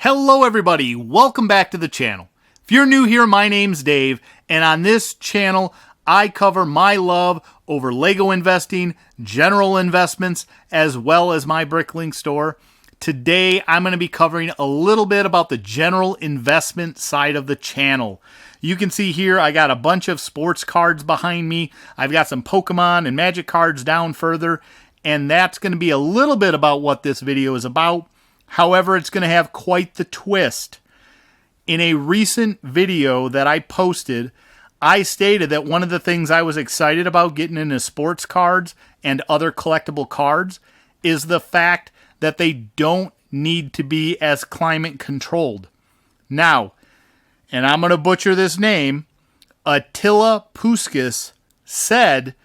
Hello everybody, welcome back to the channel. If you're new here, my name's Dave, and on this channel, I cover my love over Lego investing, general investments, as well as my Bricklink store. Today, I'm going to be covering a little bit about the general investment side of the channel. You can see here, I got a bunch of sports cards behind me. I've got some Pokemon and Magic cards down further, and that's going to be a little bit about what this video is about. However, it's going to have quite the twist. In a recent video that I posted, I stated that one of the things I was excited about getting into sports cards and other collectible cards is the fact that they don't need to be as climate controlled. Now, and I'm going to butcher this name, Attila Puskis said,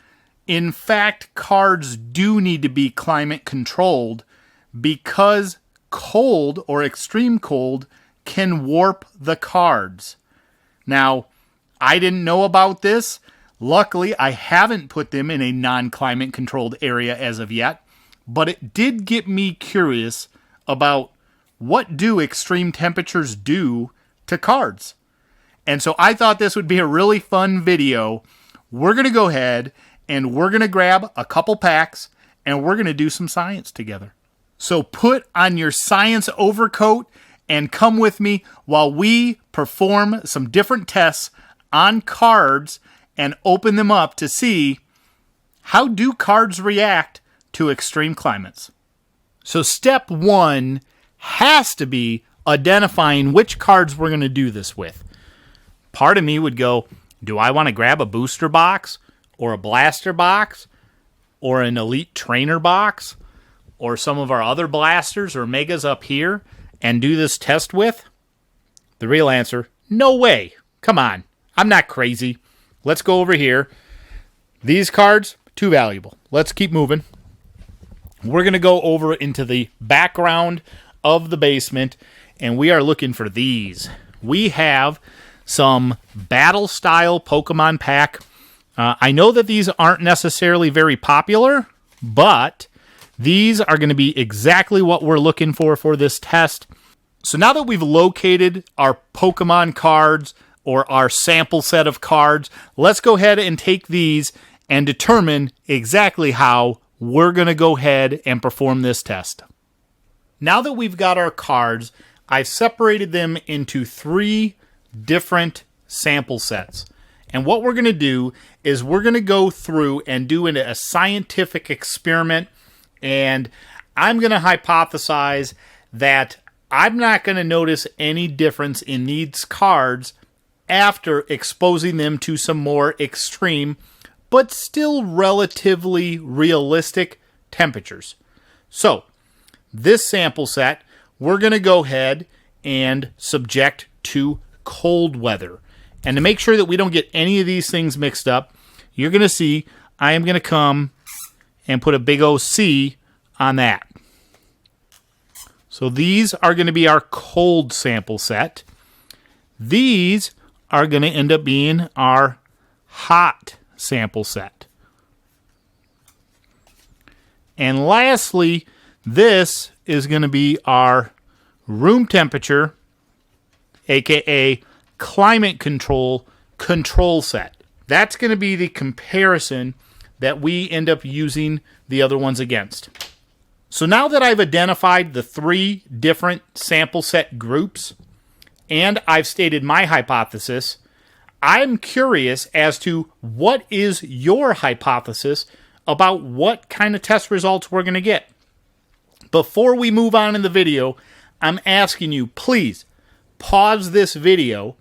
in fact, cards do need to be climate controlled because cold or extreme cold can warp the cards. Now, I didn't know about this. Luckily, I haven't put them in a non-climate controlled area as of yet, but it did get me curious about what do extreme temperatures do to cards. And so I thought this would be a really fun video. We're going to go ahead and we're going to grab a couple packs and we're going to do some science together. So put on your science overcoat and come with me while we perform some different tests on cards and open them up to see how do cards react to extreme climates. So step one has to be identifying which cards we're going to do this with. Part of me would go, do I want to grab a booster box or a blaster box or an elite trainer box or some of our other blasters or megas up here and do this test with? The real answer, no way. Come on. I'm not crazy. Let's go over here. These cards, too valuable. Let's keep moving. We're going to go over into the background of the basement, and we are looking for these. We have some battle-style Pokemon pack. I know that these aren't necessarily very popular, but these are going to be exactly what we're looking for this test. So now that we've located our Pokemon cards or our sample set of cards, let's go ahead and take these and determine exactly how we're going to go ahead and perform this test. Now that we've got our cards, I've separated them into 3 different sample sets. And what we're going to do is we're going to go through and do a scientific experiment. And I'm going to hypothesize that I'm not going to notice any difference in these cards after exposing them to some more extreme, but still relatively realistic temperatures. So, this sample set, we're going to go ahead and subject to cold weather. And to make sure that we don't get any of these things mixed up, you're going to see I am going to come and put a big OC on that. So these are going to be our cold sample set. These are going to end up being our hot sample set. And lastly, this is going to be our room temperature, aka climate control set. That's going to be the comparison that we end up using the other ones against. So now that I've identified the 3 different sample set groups, and I've stated my hypothesis, I'm curious as to what is your hypothesis about what kind of test results we're going to get. Before we move on in the video, I'm asking you, please pause this video,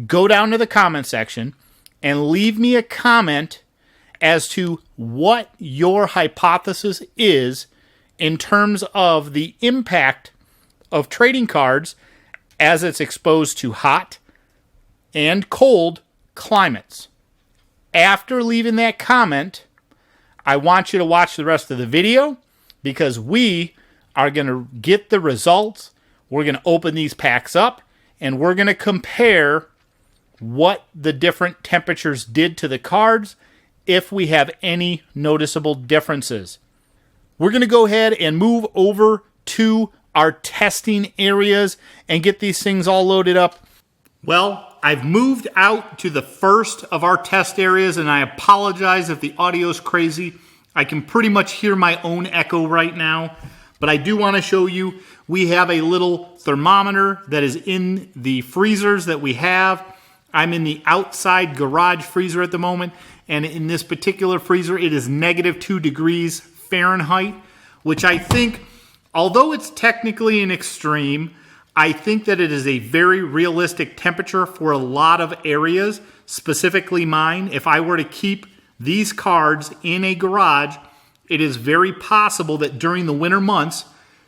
go down to the comment section, and leave me a comment as to what your hypothesis is in terms of the impact of trading cards as it's exposed to hot and cold climates. After leaving that comment, I want you to watch the rest of the video because we are going to get the results. We're going to open these packs up and we're going to compare what the different temperatures did to the cards if we have any noticeable differences. We're going to go ahead and move over to our testing areas and get these things all loaded up? Well, I've moved out to the first of our test areas, and I apologize if the audio's crazy. I can pretty much hear my own echo right now, but I do want to show you we have a little thermometer that is in the freezers that we have. I'm in the outside garage freezer at the moment, and in this particular freezer, it is -2 degrees Fahrenheit, which I think, although it's technically an extreme, I think that it is a very realistic temperature for a lot of areas, specifically mine. If I were to keep these cards in a garage, it is very possible that during the winter months,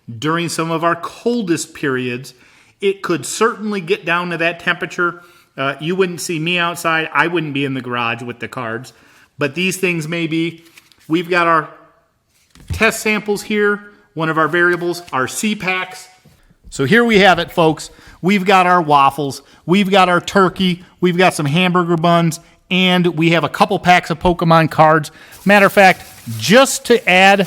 during some of our coldest periods, it could certainly get down to that temperature. You wouldn't see me outside. I wouldn't be in the garage with the cards. But these things may be. We've got our test samples here. One of our variables, our C-packs. So here we have it, folks. We've got our waffles. We've got our turkey. We've got some hamburger buns. And we have a couple packs of Pokemon cards. Matter of fact, just to add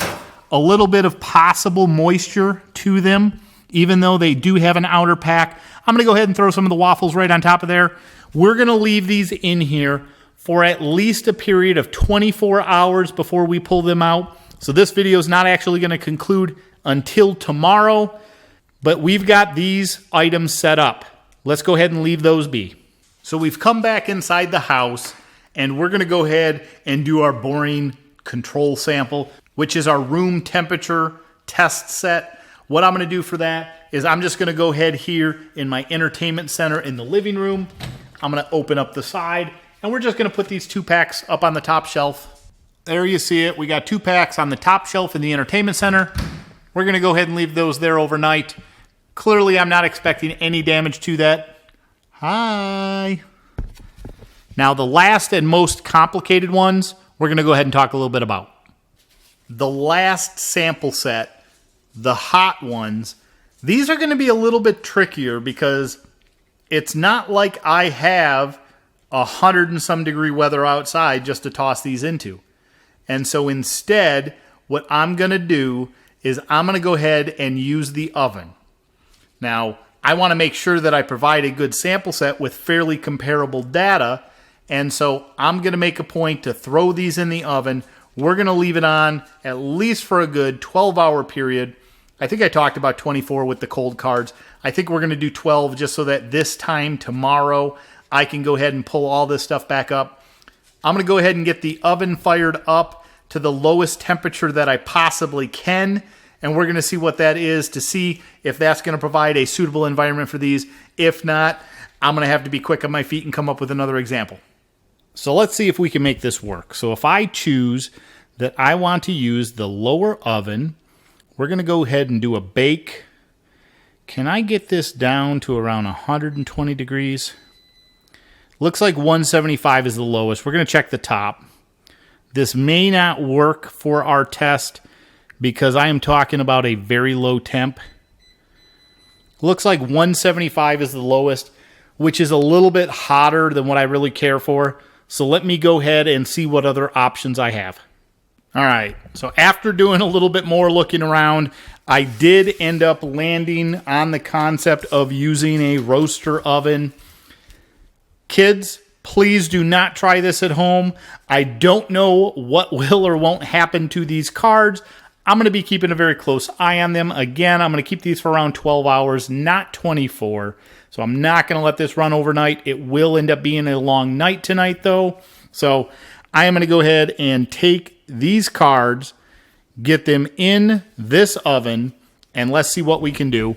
a little bit of possible moisture to them, even though they do have an outer pack, I'm going to go ahead and throw some of the waffles right on top of there. We're going to leave these in here for at least a period of 24 hours before we pull them out. So this video is not actually going to conclude until tomorrow, but we've got these items set up. Let's go ahead and leave those be. So we've come back inside the house, and we're going to go ahead and do our boring control sample, which is our room temperature test set. What I'm going to do for that is I'm just going to go ahead here in my entertainment center in the living room. I'm going to open up the side, and we're just going to put these 2 packs up on the top shelf. There you see it. We got 2 packs on the top shelf in the entertainment center. We're going to go ahead and leave those there overnight. Clearly, I'm not expecting any damage to that. Hi. Now, the last and most complicated ones, we're going to go ahead and talk a little bit about. The last sample set, the hot ones, these are going to be a little bit trickier because it's not like I have 100 and some degree weather outside just to toss these into. And so instead, what I'm going to do is I'm going to go ahead and use the oven. Now, I want to make sure that I provide a good sample set with fairly comparable data, and so I'm going to make a point to throw these in the oven. We're going to leave it on at least for a good 12-hour period. I think I talked about 24 with the cold cards. I think we're going to do 12 just so that this time tomorrow I can go ahead and pull all this stuff back up. I'm going to go ahead and get the oven fired up to the lowest temperature that I possibly can, and we're going to see what that is to see if that's going to provide a suitable environment for these. If not, I'm going to have to be quick on my feet and come up with another example. So let's see if we can make this work. So if I choose that I want to use the lower oven, we're going to go ahead and do a bake. Can I get this down to around 120 degrees? Looks like 175 is the lowest. We're going to check the top. This may not work for our test because I am talking about a very low temp. Looks like 175 is the lowest, which is a little bit hotter than what I really care for. So let me go ahead and see what other options I have. All right, so after doing a little bit more looking around, I did end up landing on the concept of using a roaster oven. Kids, please do not try this at home. I don't know what will or won't happen to these cards. I'm going to be keeping a very close eye on them. Again, I'm going to keep these for around 12 hours, not 24. So I'm not going to let this run overnight. It will end up being a long night tonight, though. So I am going to go ahead and take these cards, get them in this oven, and let's see what we can do.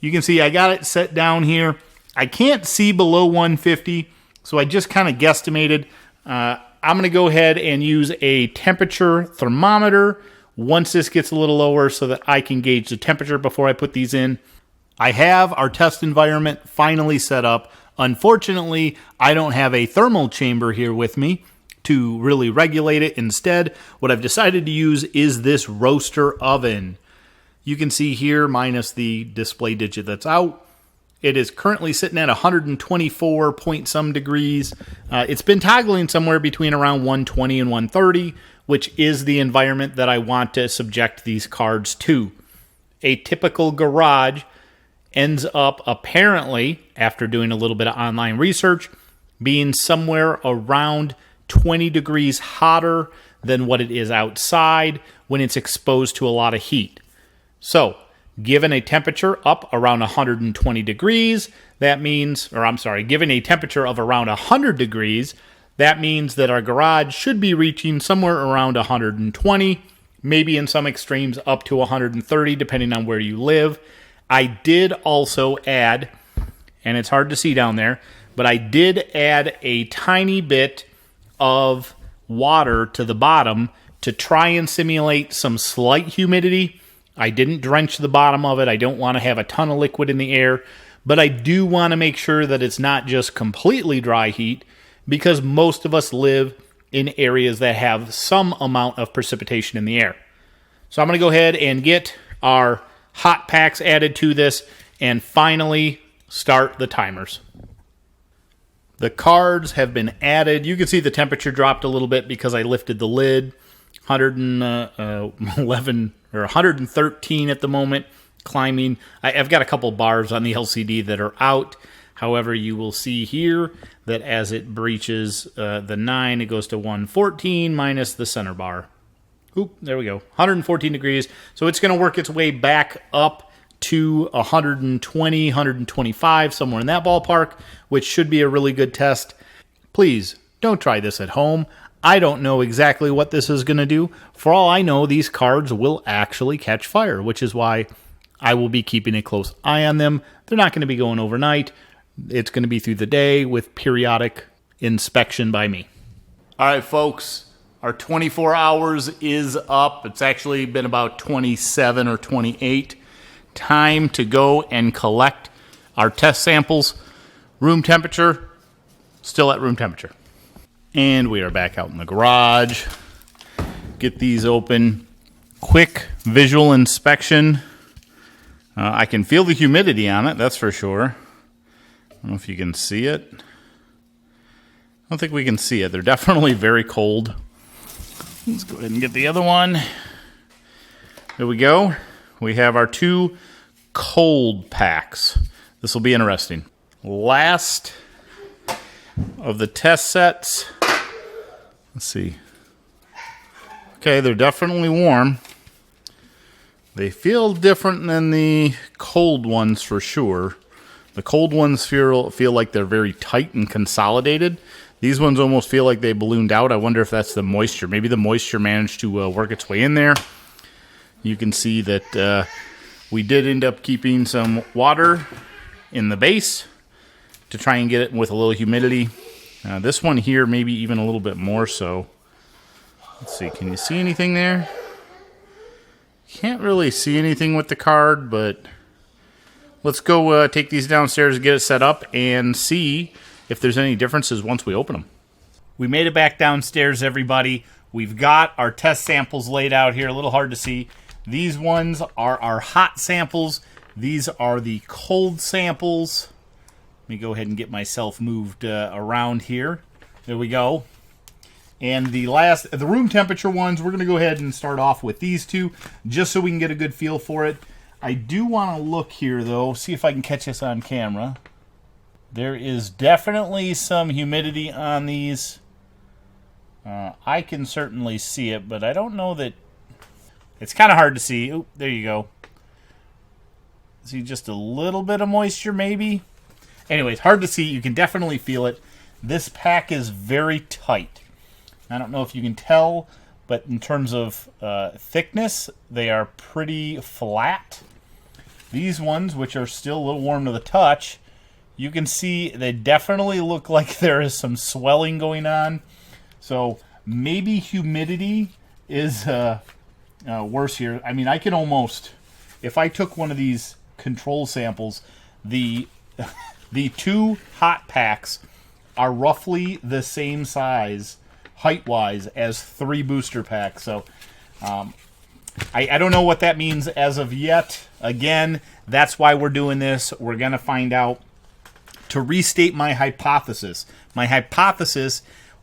You can see I got it set down here. I can't see below 150, so I just kind of guesstimated. I'm going to go ahead and use a temperature thermometer once this gets a little lower so that I can gauge the temperature before I put these in. I have our test environment finally set up. Unfortunately, I don't have a thermal chamber here with me to really regulate it. Instead, what I've decided to use is this roaster oven. You can see here, minus the display digit that's out, it is currently sitting at 124 point some degrees. It's been toggling somewhere between around 120 and 130, which is the environment that I want to subject these cards to. a typical garage ends up, apparently, after doing a little bit of online research, being somewhere around 20 degrees hotter than what it is outside when it's exposed to a lot of heat. So, given a temperature up around 120 degrees, that means, given a temperature of around 100 degrees, that means that our garage should be reaching somewhere around 120, maybe in some extremes up to 130, depending on where you live. I did also add, and it's hard to see down there, but I did add a tiny bit of water to the bottom to try and simulate some slight humidity. I didn't drench the bottom of it. I don't want to have a ton of liquid in the air, but I do want to make sure that it's not just completely dry heat, because most of us live in areas that have some amount of precipitation in the air. So I'm going to go ahead and get our hot packs added to this and finally start the timers. The cards have been added. You can see the temperature dropped a little bit because I lifted the lid. 111 or 113 at the moment, climbing. I've got a couple bars on the LCD that are out. However, you will see here that as it breaches the 9, it goes to 114 minus the center bar. Oop, there we go. 114 degrees. So it's going to work its way back up to 120, 125, somewhere in that ballpark, which should be a really good test. Please don't try this at home. I don't know exactly what this is going to do. For all I know, these cards will actually catch fire, which is why I will be keeping a close eye on them. They're not going to be going overnight. It's going to be through the day with periodic inspection by me. All right, folks, our 24 hours is up. It's actually been about 27 or 28. Time to go and collect our test samples. Room temperature, still at room temperature. And we are back out in the garage. Get these open. Quick visual inspection. I can feel the humidity on it, that's for sure. I don't know if you can see it. I don't think we can see it. They're definitely very cold. Let's go ahead and get the other one. There we go. We have our 2 cold packs. This will be interesting. Last of the test sets. Let's see. Okay, they're definitely warm. They feel different than the cold ones for sure. The cold ones feel like they're very tight and consolidated. These ones almost feel like they ballooned out. I wonder if that's the moisture. Maybe the moisture managed to work its way in there. You can see that we did end up keeping some water in the base to try and get it with a little humidity. This one here, maybe even a little bit more so. Let's see, can you see anything there? Can't really see anything with the card, but let's go take these downstairs and get it set up and see if there's any differences once we open them. We made it back downstairs, everybody. We've got our test samples laid out here. A little hard to see. These ones are our hot samples. These are the cold samples. Let me go ahead and get myself moved around here. There we go. And the room temperature ones, we're going to go ahead and start off with these 2, just so we can get a good feel for it. I do want to look here, though, see if I can catch this on camera. There is definitely some humidity on these. I can certainly see it, but I don't know that... It's kind of hard to see. Oop, there you go. See just a little bit of moisture, maybe? Anyways, hard to see. You can definitely feel it. This pack is very tight. I don't know if you can tell, but in terms of thickness, they are pretty flat. These ones, which are still a little warm to the touch, you can see they definitely look like there is some swelling going on. So maybe humidity is worse here. I mean, I can almost, if I took one of these control samples, the 2 hot packs are roughly the same size height-wise as 3 booster packs. So I don't know what that means as of yet. Again, that's why we're doing this. We're going to find out. To restate my hypothesis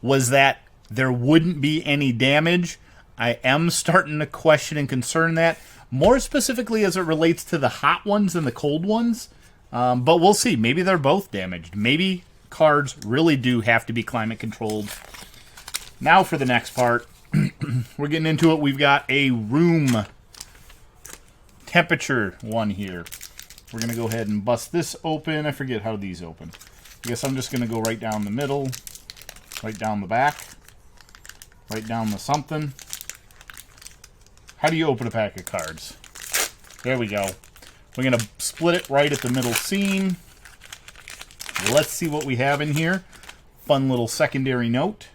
was that there wouldn't be any damage. I am starting to question and concern that, more specifically as it relates to the hot ones and the cold ones. But we'll see. Maybe they're both damaged. Maybe cards really do have to be climate controlled. Now for the next part, we're getting into it. We've got a room temperature one here. We're going to go ahead and bust this open. I forget how these open. I guess I'm just going to go right down the middle, right down the back, right down the something. How do you open a pack of cards? There we go. We're going to split it right at the middle seam. Let's see what we have in here. Fun little secondary note.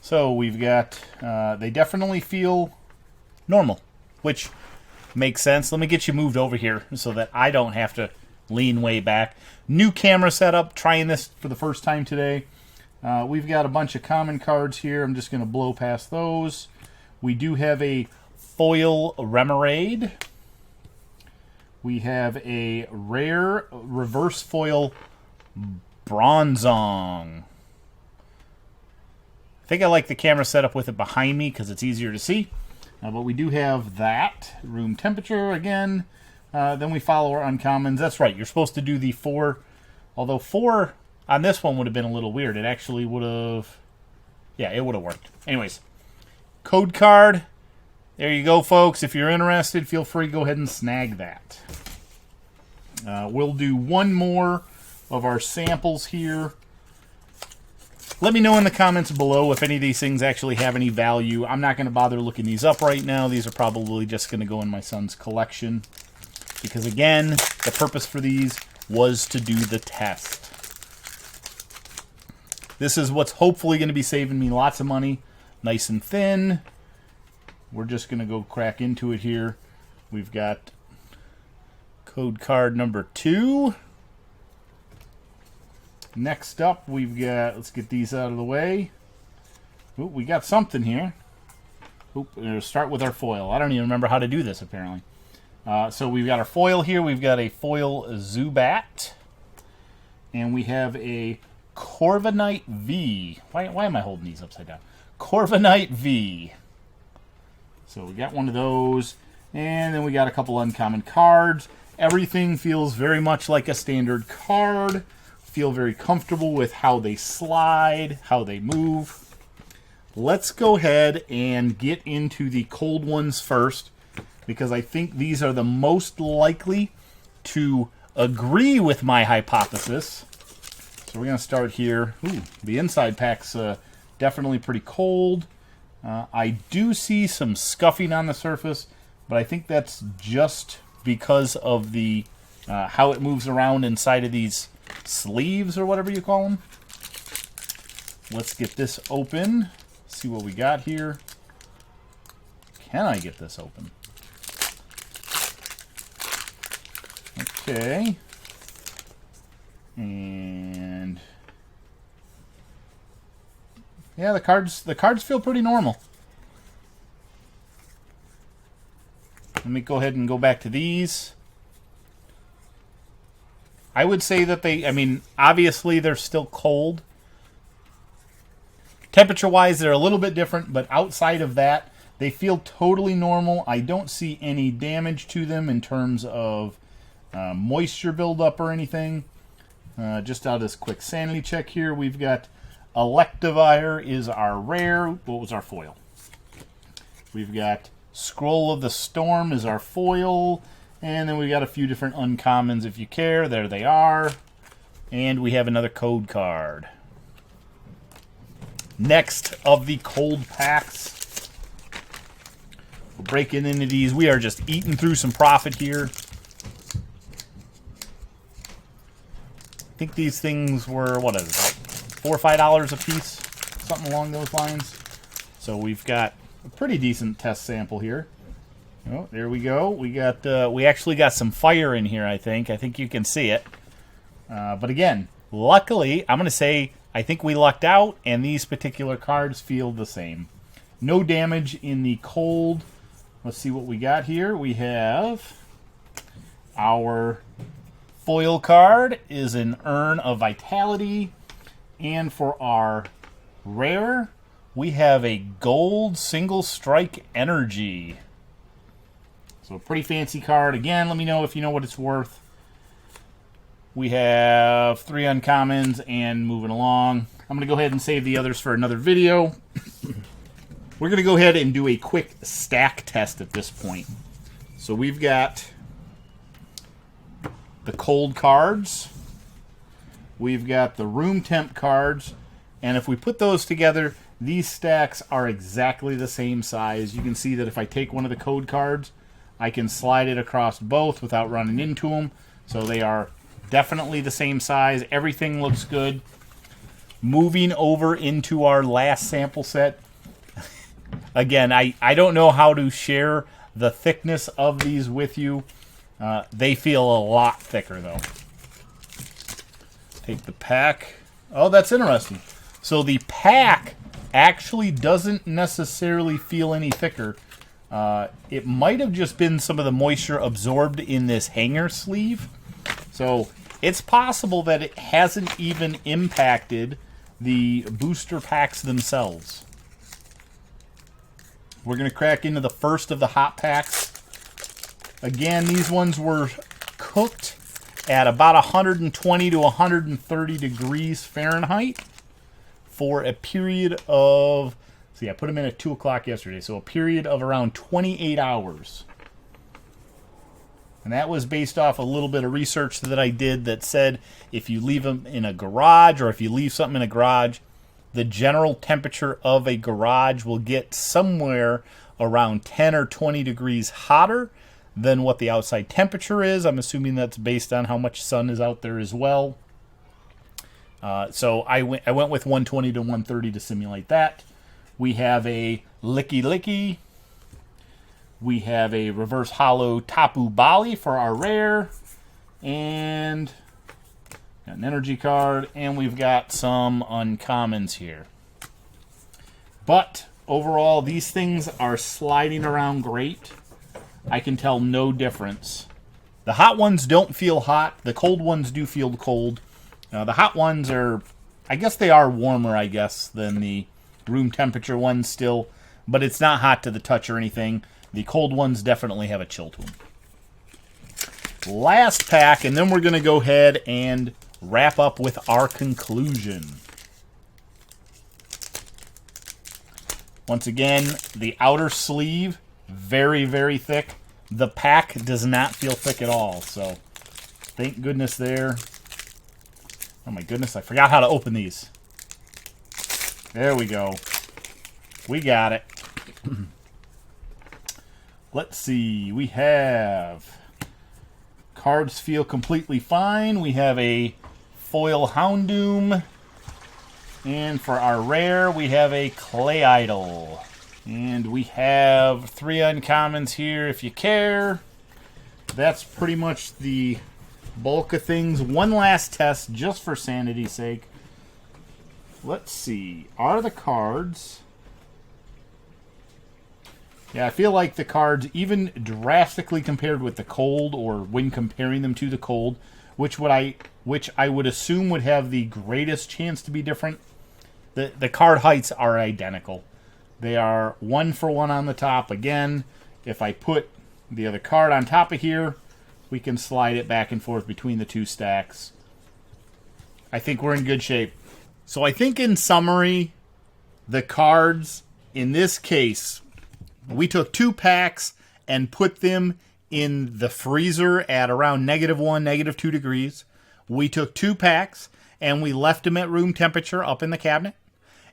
So we've got, they definitely feel normal, which makes sense. Let me get you moved over here so that I don't have to lean way back. New camera setup, trying this for the first time today. We've got a bunch of common cards here. I'm just going to blow past those. We do have a foil Remoraid. We have a rare reverse foil Bronzong. I think I like the camera setup with it behind me because it's easier to see. But we do have that. Room temperature again. Then we follow our uncommons. That's right. You're supposed to do the 4. Although 4 on this one would have been a little weird. It actually would have... Yeah, it would have worked. Anyways. Code card. There you go, folks. If you're interested, feel free to go ahead and snag that. We'll do one more of our samples here. Let me know in the comments below if any of these things actually have any value. I'm not going to bother looking these up right now. These are probably just going to go in my son's collection. Because again, the purpose for these was to do the test. This is what's hopefully going to be saving me lots of money. Nice and thin. We're just going to go crack into it here. We've got code card number 2. Next up, we've got, let's get these out of the way. Ooh, we got something here. We'll start with our foil. I don't even remember how to do this, apparently. So we've got our foil here. We've got a foil Zubat. And we have a Corviknight V. Why am I holding these upside down? Corviknight V. So we got one of those. And then we got a couple uncommon cards. Everything feels very much like a standard card. Feel very comfortable with how they slide, how they move. Let's go ahead and get into the cold ones first, because I think these are the most likely to agree with my hypothesis. So we're going to start here. Ooh, the inside pack's definitely pretty cold. I do see some scuffing on the surface, but I think that's just because of the how it moves around inside of these sleeves or whatever you call them. Let's get this open. See what we got here. Can I get this open? Okay. And yeah, the cards feel pretty normal. Let me go ahead and go back to these. I would say that obviously they're still cold. Temperature-wise, they're a little bit different, but outside of that, they feel totally normal. I don't see any damage to them in terms of moisture buildup or anything. Just out of this quick sanity check here, we've got Electivire is our rare. What was our foil? We've got Scroll of the Storm is our foil. And then we got a few different uncommons if you care. There they are. And we have another code card. Next of the cold packs. We're breaking into these. We are just eating through some profit here. I think these things were, what is it, $4 or $5 a piece? Something along those lines. So we've got a pretty decent test sample here. Oh, there we go. We actually got some fire in here, I think. I think you can see it. But again, luckily, I'm going to say I think we lucked out, and these particular cards feel the same. No damage in the cold. Let's see what we got here. We have our foil card is an Urn of Vitality. And for our rare, we have a gold single strike energy. So pretty fancy card. Again, let me know if you know what it's worth. We have 3 uncommons and moving along. I'm going to go ahead and save the others for another video. We're going to go ahead and do a quick stack test at this point. So we've got the cold cards. We've got the room temp cards. And if we put those together, these stacks are exactly the same size. You can see that if I take one of the code cards, I can slide it across both without running into them. So they are definitely the same size. Everything looks good. Moving over into our last sample set. Again, I don't know how to share the thickness of these with you. They feel a lot thicker, though. Take the pack. Oh, that's interesting. So the pack actually doesn't necessarily feel any thicker. It might have just been some of the moisture absorbed in this hanger sleeve. So it's possible that it hasn't even impacted the booster packs themselves. We're going to crack into the first of the hot packs. Again, these ones were cooked at about 120 to 130 degrees Fahrenheit for a period of, see, I put them in at 2 o'clock yesterday, so a period of around 28 hours. And that was based off a little bit of research that I did that said if you leave them in a garage or if you leave something in a garage, the general temperature of a garage will get somewhere around 10 or 20 degrees hotter than what the outside temperature is. I'm assuming that's based on how much sun is out there as well. So I went with 120 to 130 to simulate that. We have a Licky Licky. We have a reverse hollow Tapu Bali for our rare. And an energy card. And we've got some uncommons here. But overall, these things are sliding around great. I can tell no difference. The hot ones don't feel hot. The cold ones do feel cold. The hot ones are, I guess they are warmer, I guess, than the room temperature ones still. But it's not hot to the touch or anything. The cold ones definitely have a chill to them. Last pack, and then we're going to go ahead and wrap up with our conclusion. Once again, the outer sleeve, very, very thick. The pack does not feel thick at all, so thank goodness there. Oh my goodness, I forgot how to open these. There we go. We got it. Let's see. We have cards feel completely fine. We have a foil Houndoom. And for our rare, we have a Clay Idol. And we have 3 uncommons here if you care. That's pretty much the bulk of things. One last test just for sanity's sake. Let's see. Are the cards... Yeah, I feel like the cards, even drastically compared with the cold, or when comparing them to the cold, which I would assume would have the greatest chance to be different, the card heights are identical. They are 1 for 1 on the top. Again, if I put the other card on top of here, we can slide it back and forth between the 2 stacks. I think we're in good shape. So I think in summary, the cards, in this case, we took 2 packs and put them in the freezer at around -1, -2 degrees. We took 2 packs and we left them at room temperature up in the cabinet.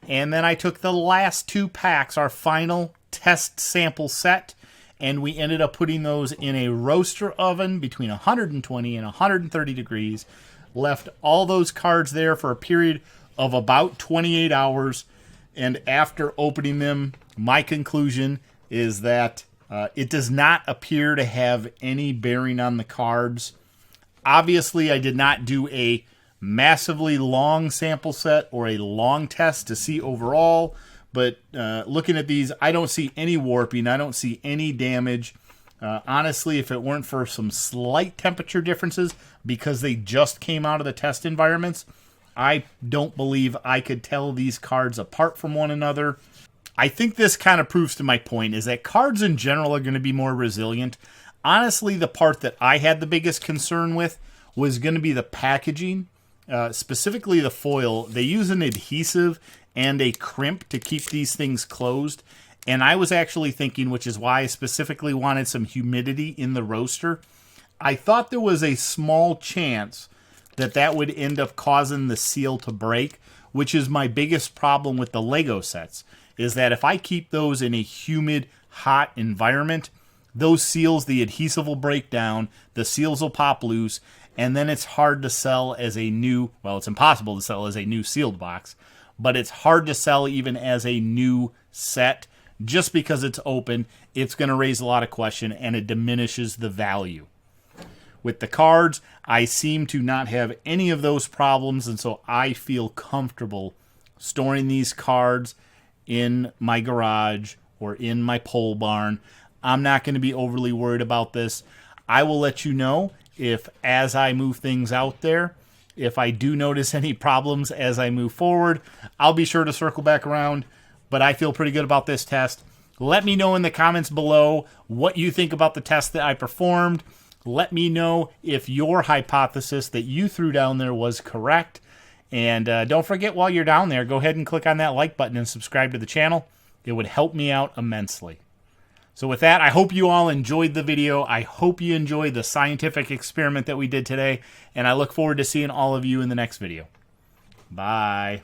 And then I took the last 2 packs, our final test sample set, and we ended up putting those in a roaster oven between 120 and 130 degrees. Left all those cards there for a period of about 28 hours. And after opening them, my conclusion is that it does not appear to have any bearing on the cards. Obviously, I did not do a massively long sample set or a long test to see overall, but looking at these, I don't see any warping. I don't see any damage. Honestly, if it weren't for some slight temperature differences because they just came out of the test environments, I don't believe I could tell these cards apart from one another. I think this kind of proves to my point is that cards in general are going to be more resilient. Honestly, the part that I had the biggest concern with was going to be the packaging, specifically the foil. They use an adhesive and a crimp to keep these things closed. And I was actually thinking, which is why I specifically wanted some humidity in the roaster, I thought there was a small chance that that would end up causing the seal to break, which is my biggest problem with the Lego sets, is that if I keep those in a humid, hot environment, those seals, the adhesive will break down, the seals will pop loose, and then it's hard to sell as a new, well, it's impossible to sell as a new sealed box, but it's hard to sell even as a new set. Just because it's open, it's going to raise a lot of question, and it diminishes the value. With the cards, I seem to not have any of those problems, and so I feel comfortable storing these cards in my garage or in my pole barn. I'm not going to be overly worried about this. I will let you know if, as I move things out there, if I do notice any problems as I move forward. I'll be sure to circle back around, but I feel pretty good about this test. Let me know in the comments below what you think about the test that I performed. Let me know if your hypothesis that you threw down there was correct. And don't forget, while you're down there, go ahead and click on that like button and subscribe to the channel. It would help me out immensely. So with that, I hope you all enjoyed the video. I hope you enjoyed the scientific experiment that we did today. And I look forward to seeing all of you in the next video. Bye.